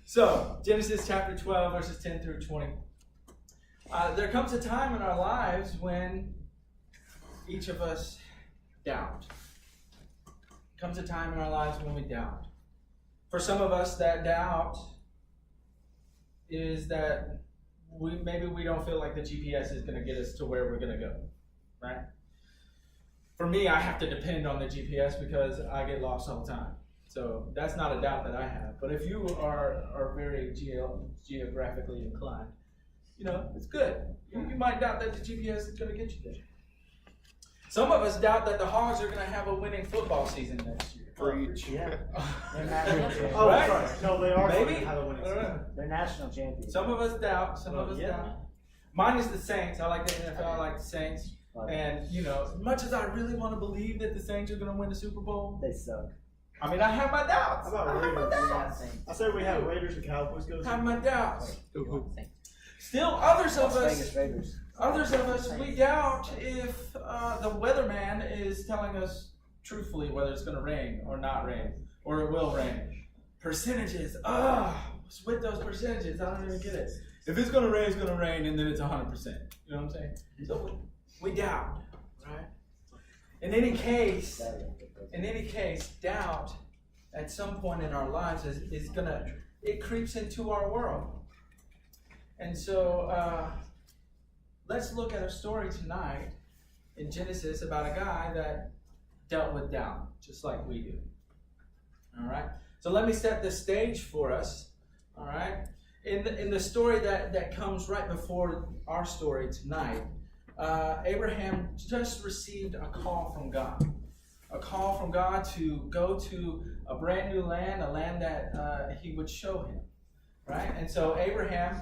So, Genesis chapter 12, verses 10 through 20. There comes a time in our lives when each of us doubt. Comes a time in our lives when we doubt. For some of us, that doubt is that maybe we don't feel like the GPS is going to get us to where we're going to go, right? For me, I have to depend on the GPS because I get lost all the time. So that's not a doubt that I have. But if you are very geographically inclined, it's good. You might doubt that the GPS is going to get you there. Some of us doubt that the Hogs are going to have a winning football season next year. Preach. Yeah. They're national champions. Oh, Right? sorry. No, they are. Maybe. Have a winning season. They're national champions. Some of us doubt. Some of us doubt. Mine is the Saints. I like the NFL. I like the Saints. And, as much as I really want to believe that the Saints are going to win the Super Bowl, They suck. I mean, I have my doubts. How about Raiders? I say we have Raiders and Cowboys go. I have my doubts. Still, others of Las Vegas us, Raiders. we doubt if the weatherman is telling us truthfully whether it's going to rain or not rain, or it will rain. Percentages. What's with those percentages? I don't even get it. If it's going to rain, it's going to rain, and then it's 100%. You know what I'm saying? So we doubt, right? In any case, doubt at some point in our lives it creeps into our world. And so let's look at a story tonight in Genesis about a guy that dealt with doubt, just like we do. All right? So let me set the stage for us. All right? In the story that comes right before our story tonight, Abraham just received a call from God. A call from God to go to a brand new land, a land that he would show him. Right? And so Abraham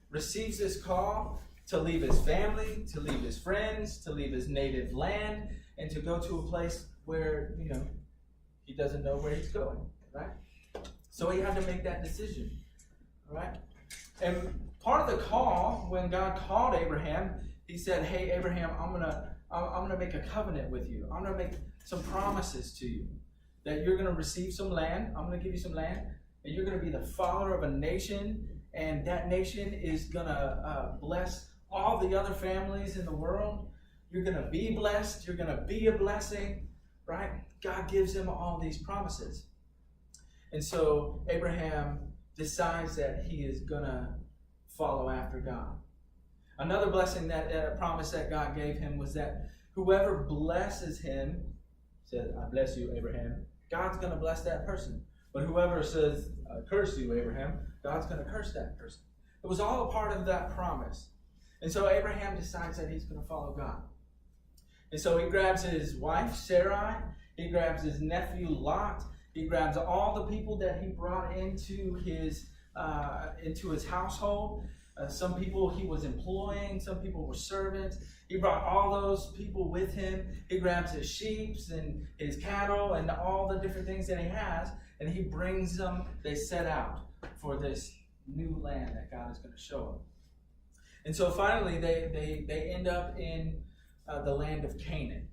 receives this call to leave his family, to leave his friends, to leave his native land, and to go to a place where, he doesn't know where he's going, right? So he had to make that decision, right? And part of the call, when God called Abraham, he said, "Hey, Abraham, I'm gonna make a covenant with you. I'm gonna make some promises to you that you're gonna receive some land. I'm gonna give you some land, and you're gonna be the father of a nation, and that nation is gonna bless all the other families in the world. You're gonna be blessed. You're gonna be a blessing, right?" God gives him all these promises, and so Abraham decides that he is gonna follow after God. Another blessing promise that God gave him was that whoever blesses him, says, "I bless you, Abraham," God's going to bless that person. But whoever says, "I curse you, Abraham," God's going to curse that person. It was all a part of that promise. And so Abraham decides that he's going to follow God. And so he grabs his wife, Sarai. He grabs his nephew, Lot. He grabs all the people that he brought into his household. Some people he was employing, some people were servants. He brought all those people with him. He grabs his sheep and his cattle and all the different things that he has, and he brings them. They set out for this new land that God is going to show them. And so finally, they end up in the land of Canaan,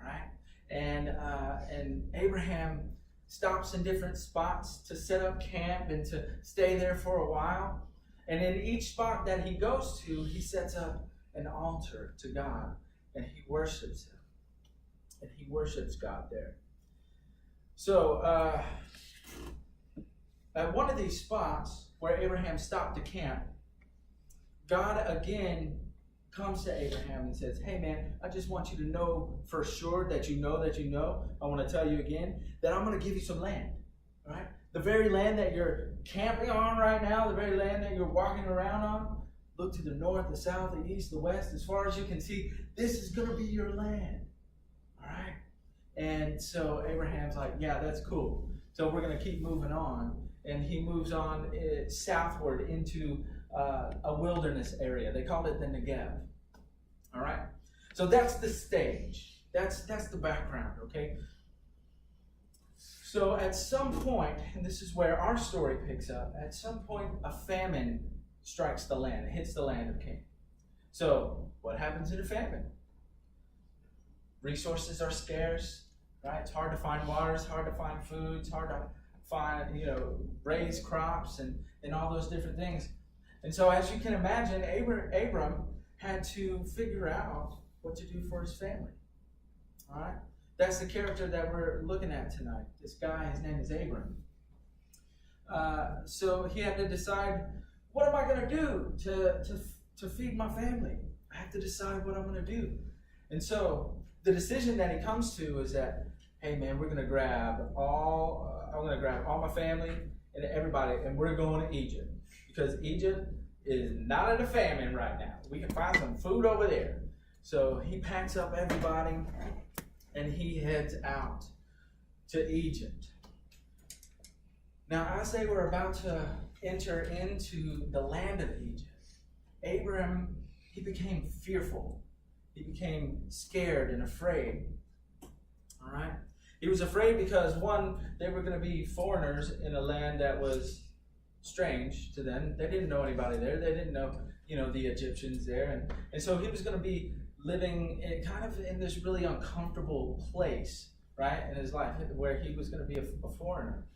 right? And Abraham stops in different spots to set up camp and to stay there for a while. And in each spot that he goes to, he sets up an altar to God, and he worships him. And he worships God there. So, at one of these spots where Abraham stopped to camp, God again comes to Abraham and says, "Hey man, I just want you to know for sure that you know that you know. I want to tell you again that I'm going to give you some land, right? The very land that you're camping on right now, the very land that you're walking around on, look to the north, the south, the east, the west, as far as you can see, this is going to be your land." All right? And so Abraham's like, "Yeah, that's cool." So we're going to keep moving on. And he moves on southward into a wilderness area. They called it the Negev. All right? So that's the stage. That's the background, okay? So at some point, and this is where our story picks up, at some point a famine strikes the land. It hits the land of Canaan. So what happens in a famine? Resources are scarce, right? It's hard to find water, it's hard to find food, it's hard to raise crops and all those different things. And so as you can imagine, Abram had to figure out what to do for his family. All right? That's the character that we're looking at tonight. This guy, his name is Abram. So he had to decide, what am I going to do to feed my family? I have to decide what I'm going to do. And so the decision that he comes to is that, hey man, I'm going to grab all my family and everybody, and we're going to Egypt. Because Egypt is not in a famine right now. We can find some food over there. So he packs up everybody and he heads out to Egypt. Now, as they were about to enter into the land of Egypt, Abram, he became fearful. He became scared and afraid. All right? He was afraid because, one, they were going to be foreigners in a land that was strange to them. They didn't know anybody there. They didn't know, the Egyptians there. And so he was going to be living in this really uncomfortable place, right, in his life, where he was going to be a foreigner.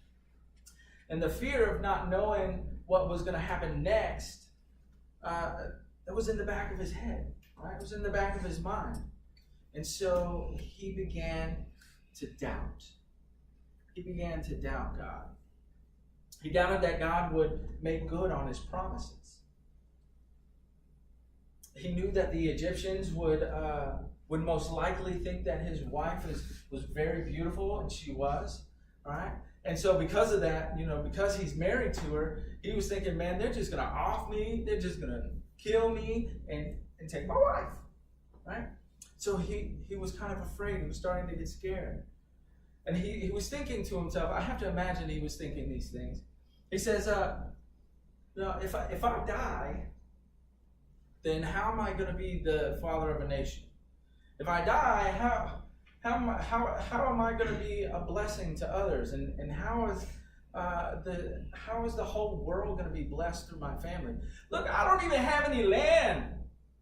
And the fear of not knowing what was going to happen next, that was in the back of his head, right? It was in the back of his mind. And so he began to doubt. He began to doubt God. He doubted that God would make good on his promises. He knew that the Egyptians would most likely think that his wife was very beautiful, and she was, right? And so because of that, because he's married to her, he was thinking, man, they're just going to off me. They're just going to kill me and take my wife, right? So he was kind of afraid. He was starting to get scared. And he was thinking to himself, I have to imagine he was thinking these things. He says, if I die, then how am I going to be the father of a nation? If I die, how am I going to be a blessing to others? And how is the whole world going to be blessed through my family? Look, I don't even have any land,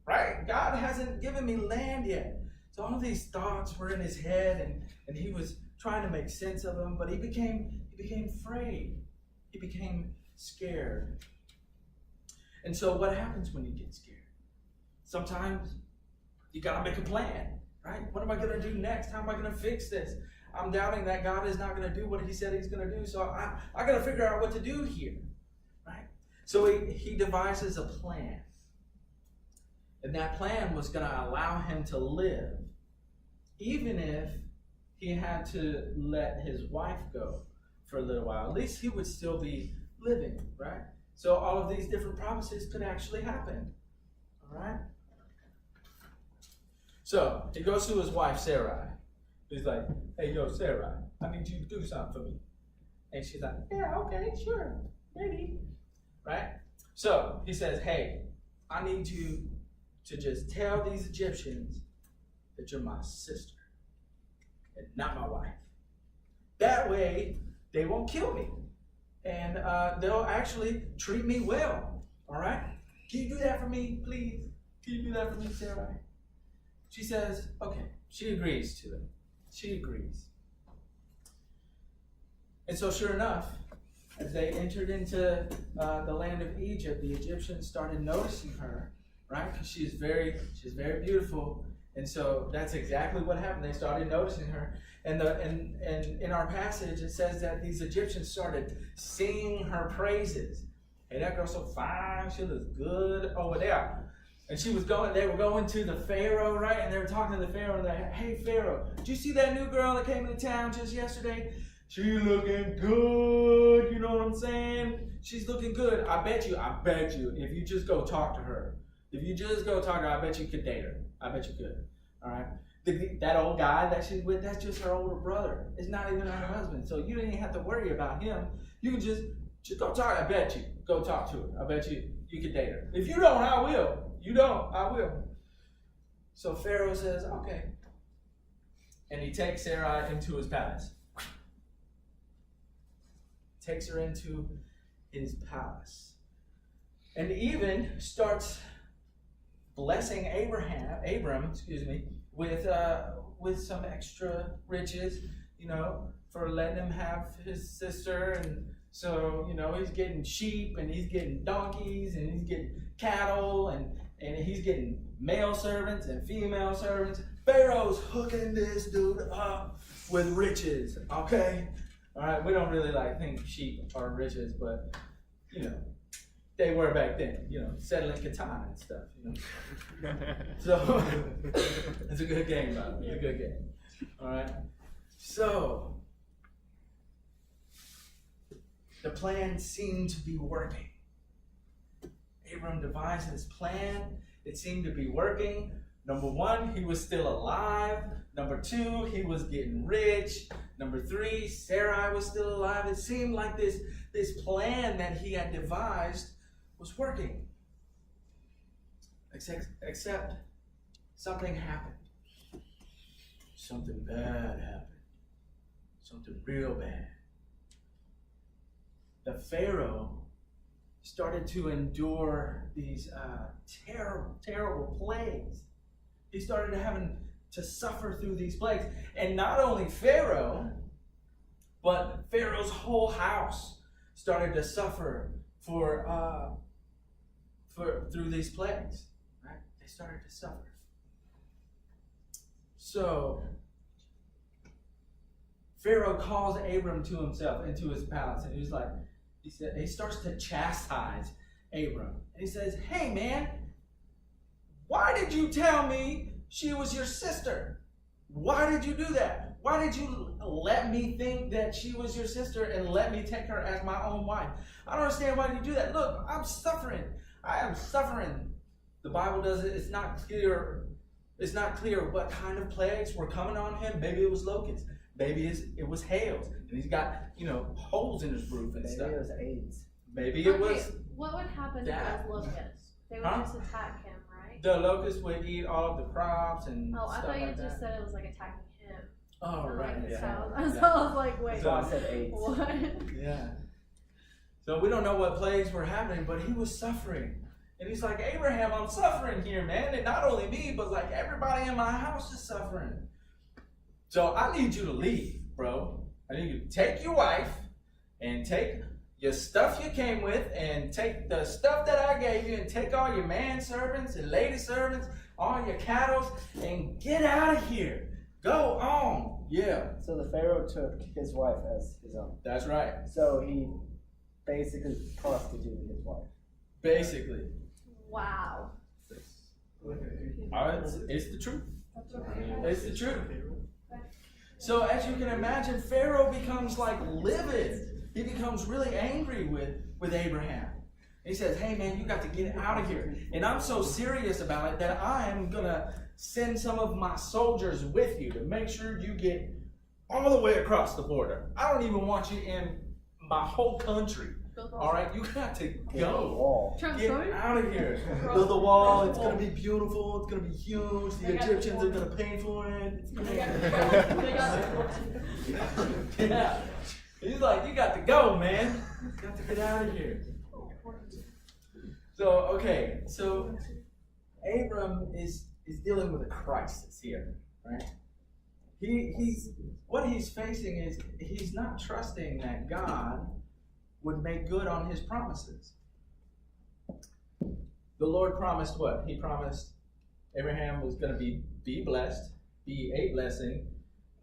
right? God hasn't given me land yet. So all these thoughts were in his head, and he was trying to make sense of them, but he became afraid. He became scared. And so what happens when you get scared? Sometimes you got to make a plan, right? What am I going to do next? How am I going to fix this? I'm doubting that God is not going to do what he said he's going to do, so I got to figure out what to do here, right? So he devises a plan. And that plan was going to allow him to live, even if he had to let his wife go for a little while. At least he would still be living, right? So all of these different promises could actually happen, all right? So he goes to his wife, Sarai. He's like, hey, yo, Sarai, I need you to do something for me. And she's like, yeah, okay, sure, maybe, right? So he says, hey, I need you to just tell these Egyptians that you're my sister and not my wife. That way, they won't kill me. And they'll actually treat me well, all right? Can you do that for me, please? Can you do that for me, Sarai? She says, okay. She agrees to it. She agrees. And so sure enough, as they entered into the land of Egypt, the Egyptians started noticing her, right? Because she's very beautiful. And so that's exactly what happened. They started noticing her. And in our passage, it says that these Egyptians started singing her praises. Hey, that girl's so fine. She looks good over there. And they were going to the Pharaoh, right? And they were talking to the Pharaoh, and they're like, hey, Pharaoh, did you see that new girl that came into town just yesterday? She looking good, you know what I'm saying? She's looking good. I bet you, if you just go talk to her, I bet you could date her. I bet you could, all right? That old guy that she's with, that's just her older brother. It's not even her husband. So you don't even have to worry about him. You can just go talk. I bet you. Go talk to her. I bet you could date her. If you don't, I will. You don't, I will. So Pharaoh says, okay. And he takes Sarai into his palace. Takes her into his palace. And even starts blessing Abram, with some extra riches, for letting him have his sister. And so, he's getting sheep and he's getting donkeys and he's getting cattle and he's getting male servants and female servants. Pharaoh's hooking this dude up with riches, okay? All right, we don't really think sheep are riches, but, they were back then, settling katana and stuff, So, it's a good game, by the way. It's a good game. All right? So, the plan seemed to be working. Abram devised his plan. It seemed to be working. Number one, he was still alive. Number two, he was getting rich. Number three, Sarai was still alive. It seemed like this plan that he had devised was working. Except something happened. Something bad happened. Something real bad. The Pharaoh started to endure these terrible, terrible plagues. He started having to suffer through these plagues. And not only Pharaoh, but Pharaoh's whole house started to suffer through these plagues. Right? They started to suffer. So Pharaoh calls Abram to himself into his palace, and he starts to chastise Abram. And he says, "Hey man, why did you tell me she was your sister? Why did you do that? Why did you let me think that she was your sister and let me take her as my own wife? I don't understand why you do that. Look, I'm suffering. I am suffering." The Bible does it. It's not clear. It's not clear what kind of plagues were coming on him. Maybe it was locusts. Maybe it was hails. And he's got, holes in his roof and stuff. Maybe it was AIDS. Maybe it was. What would happen that. if it was locusts? They would just attack him, right? The locusts would eat all of the crops and Oh, I stuff thought you like just that. said it was like attacking him. Oh, Or right. like his Yeah. house. So I was like, wait. So I said AIDS. What? Yeah. So we don't know what plagues were happening, but he was suffering. And he's like, "Abraham, I'm suffering here, man. And not only me, but everybody in my house is suffering. So I need you to leave, bro. I need you to take your wife and take your stuff you came with and take the stuff that I gave you and take all your manservants and lady servants, all your cattle, and get out of here. Go on." Yeah. So the Pharaoh took his wife as his own. That's right. So he basically prostituted his wife. Basically. Wow. It's the truth. It's the truth. So as you can imagine, Pharaoh becomes livid. He becomes really angry with Abraham. He says, "Hey man, you got to get out of here. And I'm so serious about it that I am going to send some of my soldiers with you to make sure you get all the way across the border. I don't even want you in my whole country. All right, you got to go. Get out of here. Build a wall. It's going to be beautiful. It's going to be huge. The Egyptians are going to pay for it. It's gonna be... Yeah. He's like, "You got to go, man. You got to get out of here." So Abram is dealing with a crisis here, right? What he's facing is he's not trusting that God would make good on his promises. The Lord promised what? He promised Abraham was going to be blessed, be a blessing,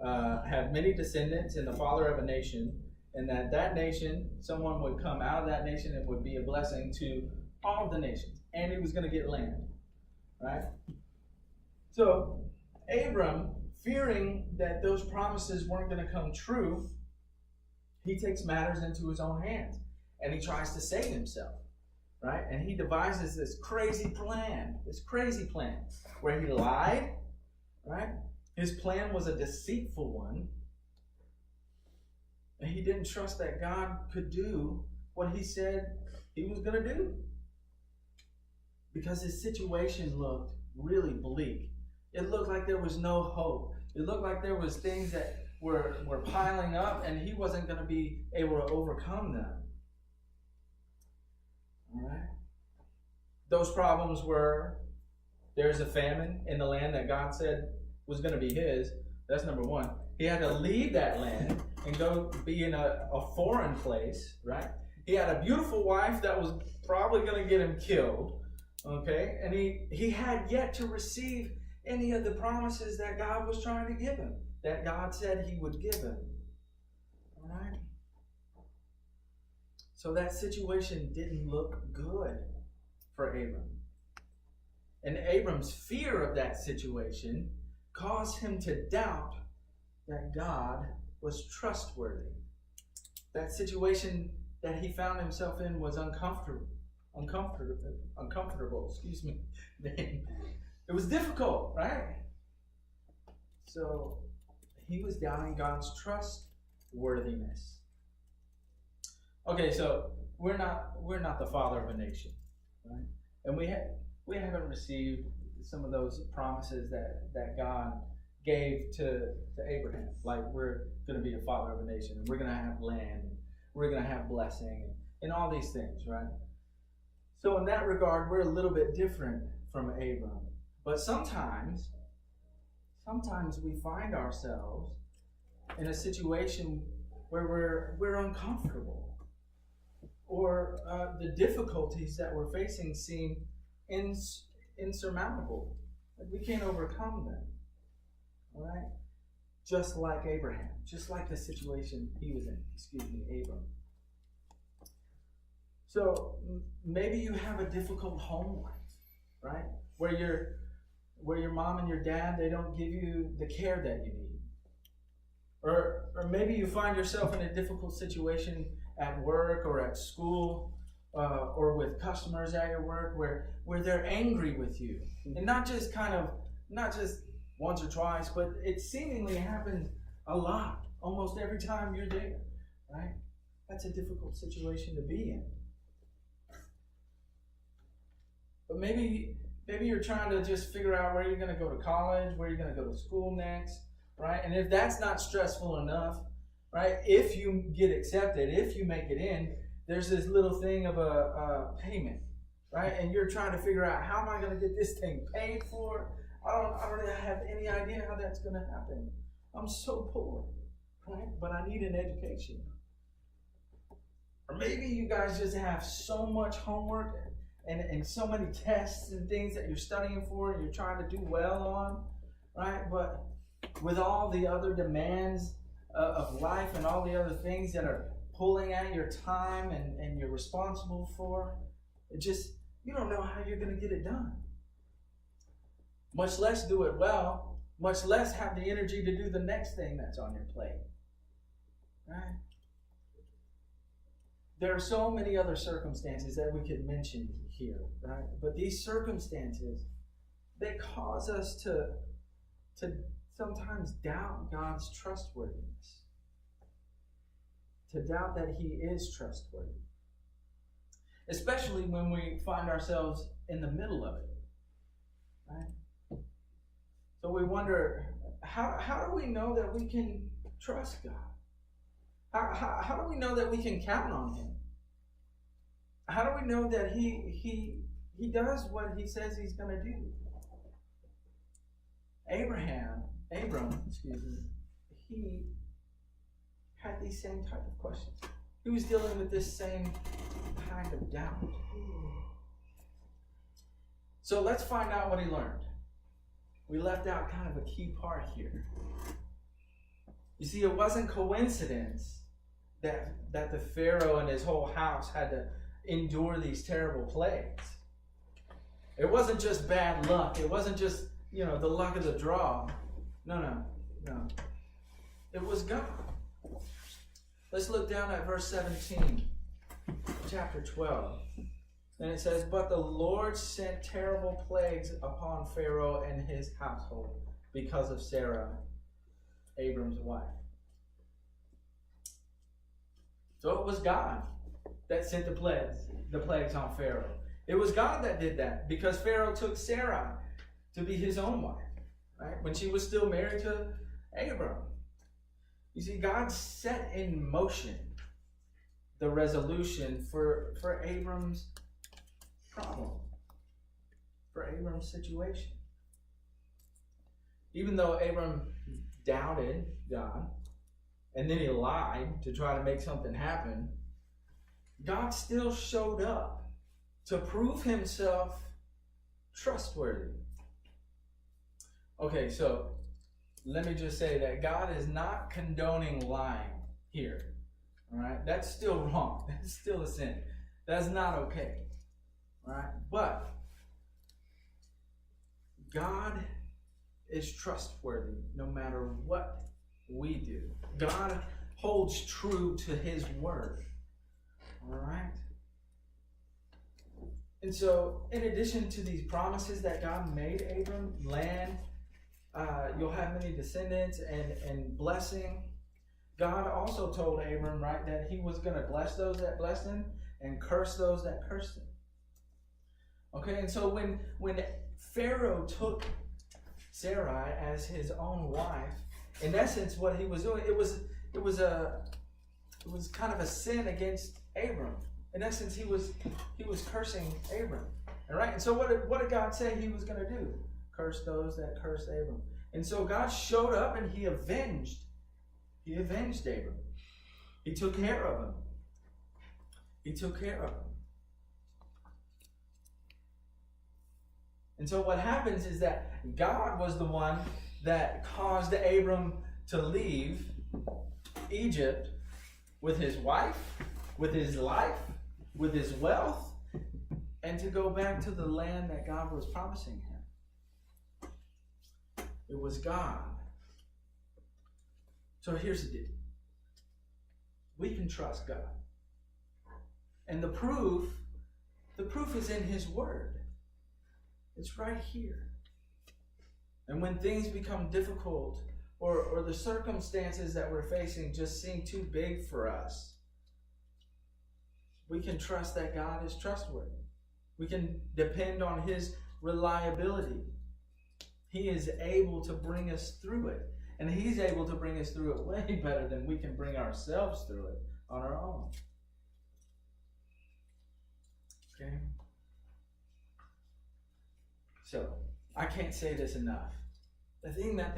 have many descendants, and the father of a nation, and that nation, someone would come out of that nation and would be a blessing to all of the nations, and he was going to get land, right? So Abram, fearing that those promises weren't going to come true, he takes matters into his own hands and he tries to save himself, right? And he devises this crazy plan where he lied, right? His plan was a deceitful one, and he didn't trust that God could do what he said he was going to do because his situation looked really bleak. It looked like there was no hope. It looked like there was things that were piling up and he wasn't going to be able to overcome them. All right? Those problems were, there's a famine in the land that God said was going to be his. That's number one. He had to leave that land and go be in a foreign place, right? He had a beautiful wife that was probably going to get him killed, okay? And he had yet to receive any of the promises that God was trying to give him, that God said he would give him, all right? So that situation didn't look good for Abram. And Abram's fear of that situation caused him to doubt that God was trustworthy. That situation that he found himself in was uncomfortable. Excuse me. It was difficult, right? So he was doubting God's trustworthiness. Okay, so we're not the father of a nation, right? And we haven't received some of those promises that God gave to Abraham. Like, we're going to be the father of a nation, and we're going to have land, and we're going to have blessing, and all these things, right? So in that regard, we're a little bit different from Abram. But sometimes we find ourselves in a situation where we're uncomfortable, or the difficulties that we're facing seem insurmountable. Like, we can't overcome them. All right? Just like Abraham, just like the situation he was in, Abram. So maybe you have a difficult home life, right? Where your mom and your dad, they don't give you the care that you need. Or maybe you find yourself in a difficult situation at work or at school, or with customers at your work, where they're angry with you. And not just once or twice, but it seemingly happens a lot, almost every time you're there, right? That's a difficult situation to be in. But maybe you're trying to just figure out where you're going to go to college, where you're going to go to school next, right? And if that's not stressful enough, right, if you get accepted, if you make it in, there's this little thing of a payment, right? And you're trying to figure out, how am I going to get this thing paid for? I don't have any idea how that's going to happen. I'm so poor, right? But I need an education. Or maybe you guys just have so much homework and so many tests and things that you're studying for and you're trying to do well on, right? But with all the other demands of life and all the other things that are pulling at your time and you're responsible for, you don't know how you're going to get it done. Much less do it well, much less have the energy to do the next thing that's on your plate, right? There are so many other circumstances that we could mention here, right? But these circumstances, they cause us to sometimes doubt God's trustworthiness, to doubt that he is trustworthy, especially when we find ourselves in the middle of it, right? So we wonder, how do we know that we can trust God? How do we know that we can count on him? How do we know that he does what he says he's going to do? Abram, he had these same type of questions. He was dealing with this same kind of doubt. So let's find out what he learned. We left out kind of a key part here. You see, it wasn't coincidence that the Pharaoh and his whole house had to endure these terrible plagues. It wasn't just bad luck. It wasn't just, the luck of the draw. No. It was God. Let's look down at verse 17, chapter 12. And it says, "But the Lord sent terrible plagues upon Pharaoh and his household because of Sarah, Abram's wife." So it was God that sent the plagues on Pharaoh. It was God that did that because Pharaoh took Sarah to be his own wife, right? When she was still married to Abram. You see, God set in motion the resolution for Abram's problem, for Abram's situation. Even though Abram doubted God, and then he lied to try to make something happen, God still showed up to prove himself trustworthy. Okay, so let me just say that God is not condoning lying here. All right? That's still wrong. That's still a sin. That's not okay. All right? But God is trustworthy no matter what we do. God holds true to his word. All right? And so, in addition to these promises that God made Abram, land, you'll have many descendants and blessing, God also told Abram, right, that he was going to bless those that blessed him and curse those that cursed him. Okay, and so when Pharaoh took Sarai as his own wife, in essence, what he was doing, it was kind of a sin against Abram. In essence, he was cursing Abram. All right, and so what did God say he was going to do? Curse those that cursed Abram. And so God showed up and he avenged Abram. He took care of him. He took care of him. And so what happens is that God was the one that caused Abram to leave Egypt with his wife, with his life, with his wealth, and to go back to the land that God was promising him. It was God. So here's the deal. We can trust God. And the proof is in his word. It's right here. And when things become difficult or the circumstances that we're facing just seem too big for us, we can trust that God is trustworthy. We can depend on his reliability. He is able to bring us through it. And he's able to bring us through it way better than we can bring ourselves through it on our own. Okay? So, I can't say this enough. The thing that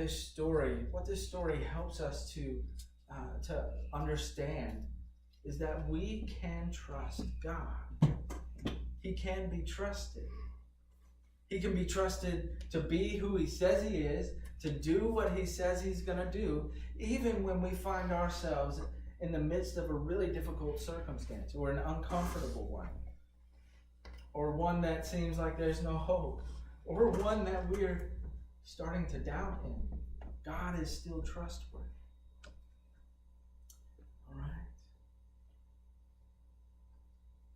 what this story helps us to understand is that we can trust God. He can be trusted. He can be trusted to be who he says he is, to do what he says he's going to do, even when we find ourselves in the midst of a really difficult circumstance or an uncomfortable one, or one that seems like there's no hope, or one that we're starting to doubt him. God is still trustworthy. All right.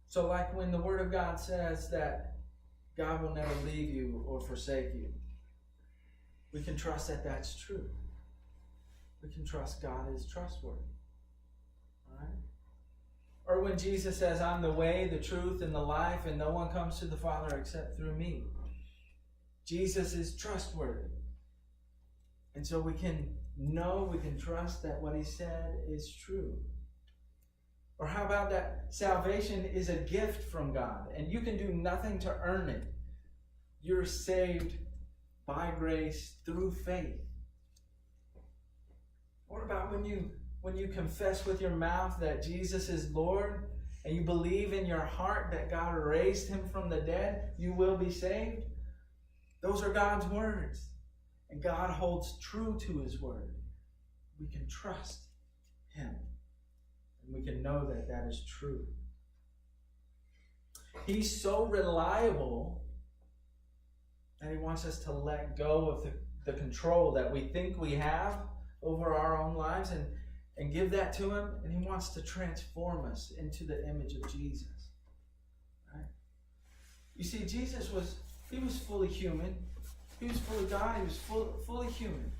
So like when the Word of God says that God will never leave you or forsake you, we can trust that that's true. We can trust God is trustworthy. All right? Or when Jesus says, I'm the way, the truth, and the life, and no one comes to the Father except through me. Jesus is trustworthy. And so we can trust that what he said is true. Or how about that salvation is a gift from God, and you can do nothing to earn it. You're saved by grace through faith. What about when you confess with your mouth that Jesus is Lord, and you believe in your heart that God raised him from the dead, you will be saved? Those are God's words. And God holds true to his word. We can trust him. And we can know that that is true. He's so reliable that he wants us to let go of the control that we think we have over our own lives and give that to him. And he wants to transform us into the image of Jesus. Right? You see, Jesus was fully human. He was fully God. He was fully human.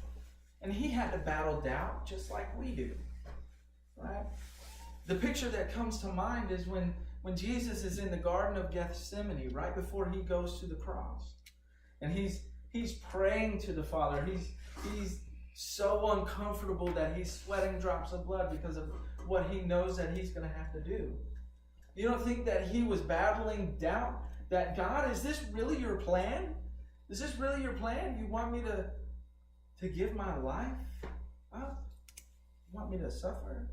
And he had to battle doubt just like we do. Right? The picture that comes to mind is when Jesus is in the Garden of Gethsemane, right before he goes to the cross. And he's praying to the Father. He's so uncomfortable that he's sweating drops of blood because of what he knows that he's going to have to do. You don't think that he was battling doubt? That God, is this really your plan? Is this really your plan? You want me to give my life up? want me to suffer?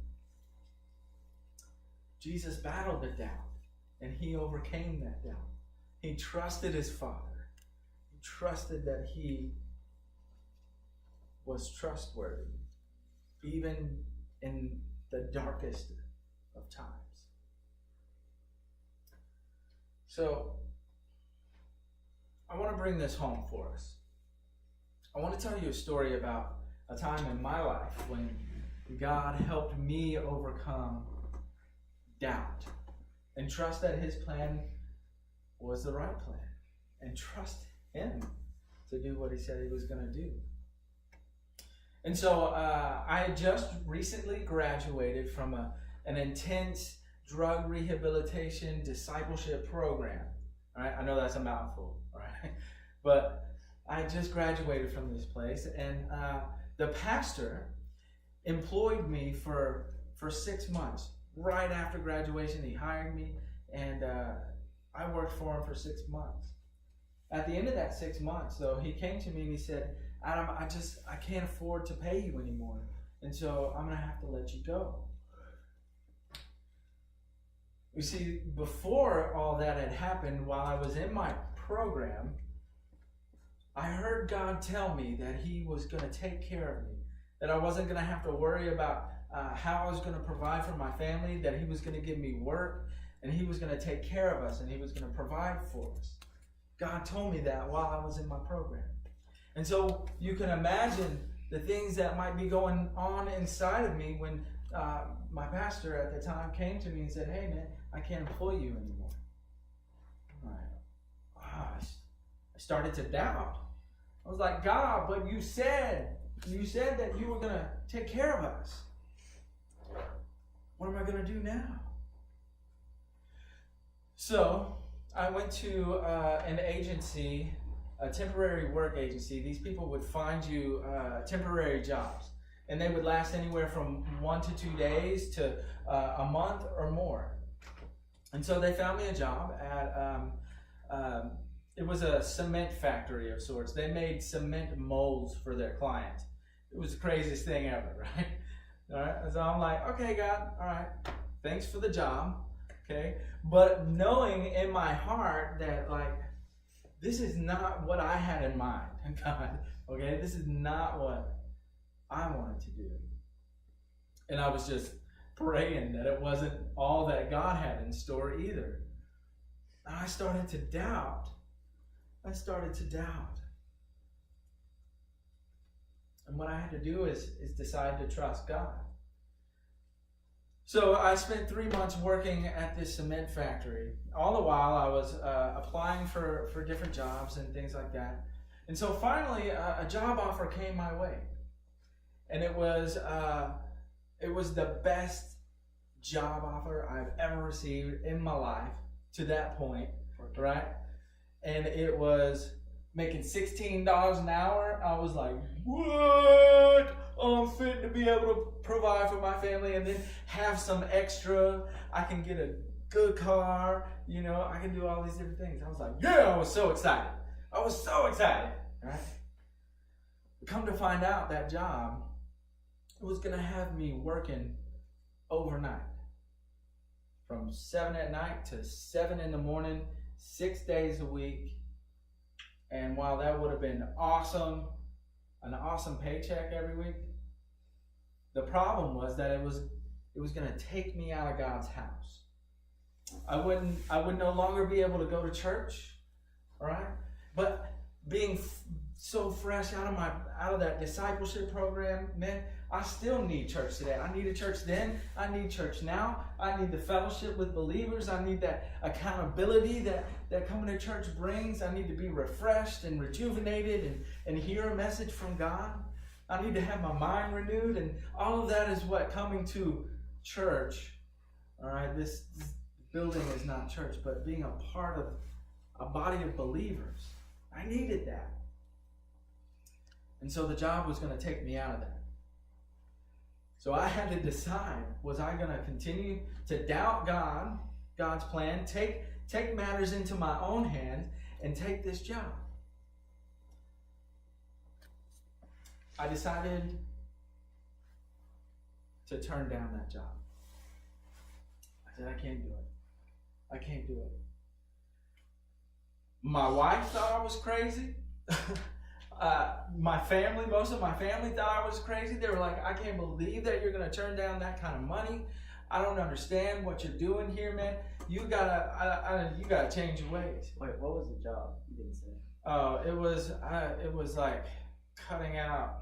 Jesus battled the doubt, and he overcame that doubt. He trusted his Father. He trusted that he was trustworthy, even in the darkest of times. So, I want to bring this home for us. I want to tell you a story about a time in my life when God helped me overcome doubt and trust that his plan was the right plan and trust him to do what he said he was going to do. And so I just recently graduated from an intense drug rehabilitation discipleship program. All right, I know that's a mouthful, all right? But I just graduated from this place, and the pastor employed me for 6 months. Right after graduation, he hired me, and I worked for him for 6 months. At the end of that 6 months, though, he came to me and he said, Adam, I can't afford to pay you anymore, and so I'm going to have to let you go. You see, before all that had happened, while I was in my program, I heard God tell me that he was going to take care of me, that I wasn't going to have to worry about how I was going to provide for my family, that he was going to give me work, and he was going to take care of us, and he was going to provide for us. God told me that while I was in my program. And so you can imagine the things that might be going on inside of me when my pastor at the time came to me and said, hey man, I can't employ you anymore. I started to doubt. I was like, God, but you said that you were going to take care of us. What am I going to do now? So I went to an agency, a temporary work agency. These people would find you temporary jobs, and they would last anywhere from 1 to 2 days to a month or more. And so they found me a job at, it was a cement factory of sorts. They made cement molds for their clients. It was the craziest thing ever, right? All right. So I'm like, okay, God, all right, thanks for the job, okay? But knowing in my heart that, like, this is not what I had in mind, God, okay? This is not what I wanted to do. And I was just praying that it wasn't all that God had in store either. And I started to doubt. And what I had to do is decide to trust God. So I spent 3 months working at this cement factory. All the while I was applying for different jobs and things like that. And so finally a job offer came my way. And it was the best job offer I've ever received in my life to that point, right? And it was making $16 an hour. I was like, what? I'm fit to be able to provide for my family and then have some extra. I can get a good car, I can do all these different things. I was like, yeah, I was so excited, right? Come to find out, that job was going to have me working overnight from 7 at night to 7 in the morning, 6 days a week. And while that would have been awesome, an awesome paycheck every week, the problem was that it was going to take me out of God's house. I would no longer be able to go to church, all right? But being so fresh out of that discipleship program, man, I still need church today. I needed church then. I need church now. I need the fellowship with believers. I need that accountability that coming to church brings. I need to be refreshed and rejuvenated and hear a message from God. I need to have my mind renewed, and all of that is what coming to church, all right, this building is not church, but being a part of a body of believers. I needed that. And so the job was going to take me out of that. So I had to decide, was I going to continue to doubt God's plan, take matters into my own hands, and take this job? I decided to turn down that job. I said, I can't do it. I can't do it. My wife thought I was crazy. Most of my family thought I was crazy. They were like, I can't believe that you're going to turn down that kind of money. I don't understand what you're doing here, man. You gotta change your ways. Wait, what was the job? You didn't say. It was like cutting out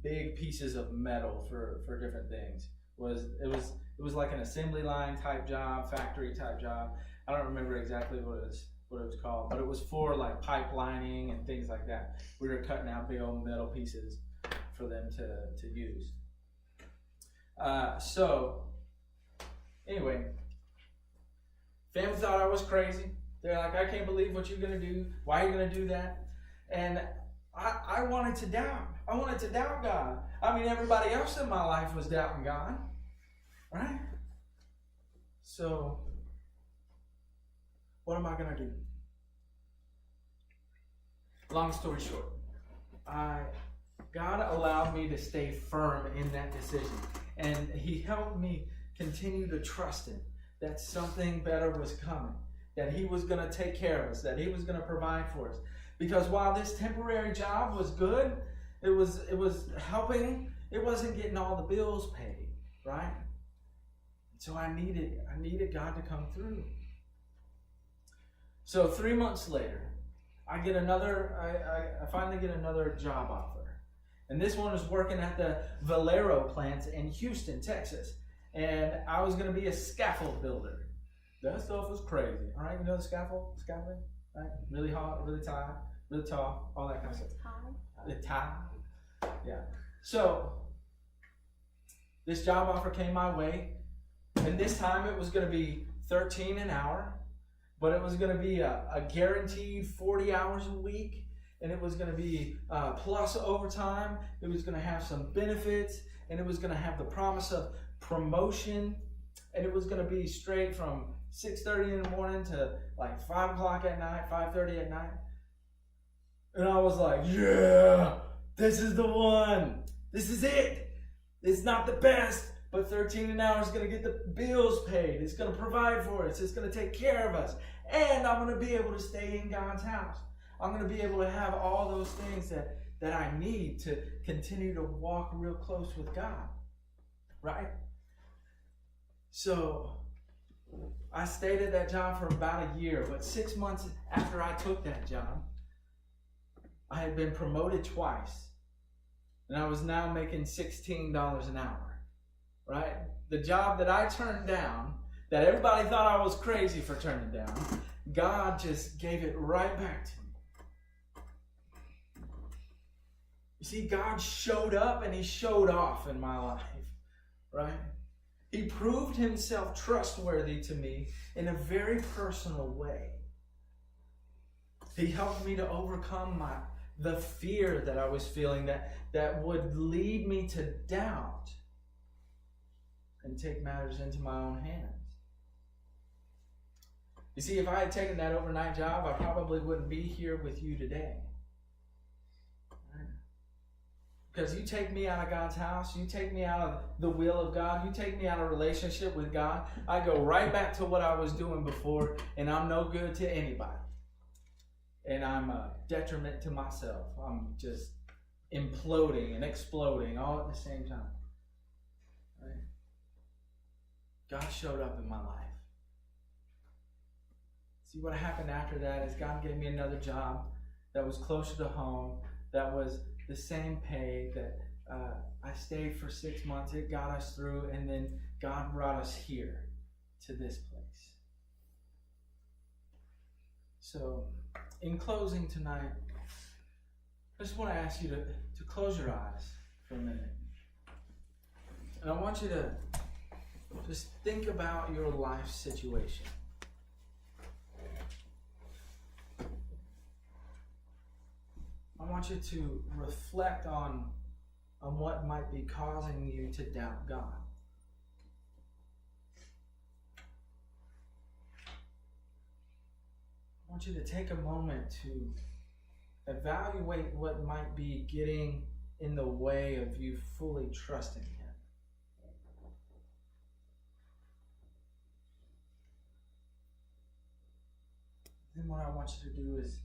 big pieces of metal for different things. It was like an assembly line type job, factory type job. I don't remember exactly what it was called, but it was for like pipelining and things like that. We were cutting out big old metal pieces for them to use. So anyway, family thought I was crazy. They're like, I can't believe what you're gonna do. Why are you gonna do that? And I wanted to doubt. I wanted to doubt God. I mean, everybody else in my life was doubting God, right? So what am I gonna do? Long story short, God allowed me to stay firm in that decision, and He helped me continue to trust Him that something better was coming, that He was going to take care of us, that He was going to provide for us. Because while this temporary job was good, it was helping, it wasn't getting all the bills paid, right? So I needed God to come through. So 3 months later, I finally get another job offer. And this one was working at the Valero plants in Houston, Texas. And I was going to be a scaffold builder. That stuff was crazy. All right, you know the scaffolding, right? Really hot, really tight, really tall, all that kind of stuff. The tie. Yeah. So this job offer came my way, and this time it was going to be $13 an hour, but it was going to be a guaranteed 40 hours a week, and it was going to be plus overtime. It was going to have some benefits, and it was going to have the promise of promotion, and it was going to be straight from 6:30 in the morning to like 5 o'clock at night, 5:30 at night. And I was like, yeah, this is the one. This is it. It's not the best, but $13 an hour is going to get the bills paid. It's going to provide for us. It's going to take care of us. And I'm going to be able to stay in God's house. I'm going to be able to have all those things that I need to continue to walk real close with God. Right? So I stayed at that job for about a year, but 6 months after I took that job, I had been promoted twice, and I was now making $16 an hour, right? The job that I turned down, that everybody thought I was crazy for turning down, God just gave it right back to me. You see, God showed up and He showed off in my life, right? He proved Himself trustworthy to me in a very personal way. He helped me to overcome the fear that I was feeling that would lead me to doubt and take matters into my own hands. You see, if I had taken that overnight job, I probably wouldn't be here with you today. Because you take me out of God's house, you take me out of the will of God, you take me out of relationship with God, I go right back to what I was doing before, and I'm no good to anybody. And I'm a detriment to myself. I'm just imploding and exploding all at the same time. Right? God showed up in my life. See, what happened after that is God gave me another job that was closer to home, that was the same pay, that I stayed for 6 months. It got us through, and then God brought us here to this place. So, in closing tonight, I just want to ask you to close your eyes for a minute. And I want you to just think about your life situation. I want you to reflect on what might be causing you to doubt God. I want you to take a moment to evaluate what might be getting in the way of you fully trusting Him. then what I want you to do is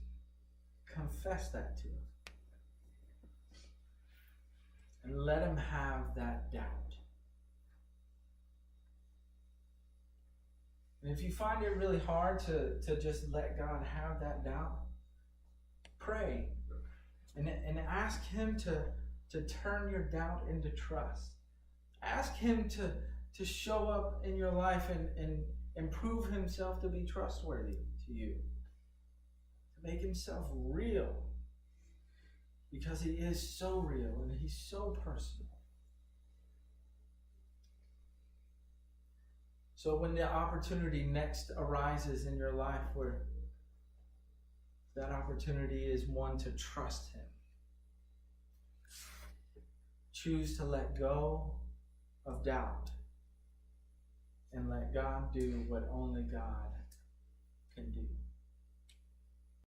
confess that to him. And let him have that doubt. And if you find it really hard to just let God have that doubt, pray and ask him to turn your doubt into trust. Ask him to show up in your life and prove himself to be trustworthy to you. To make himself real. Because he is so real and he's so personal. So when the opportunity next arises in your life where that opportunity is one to trust him, choose to let go of doubt and let God do what only God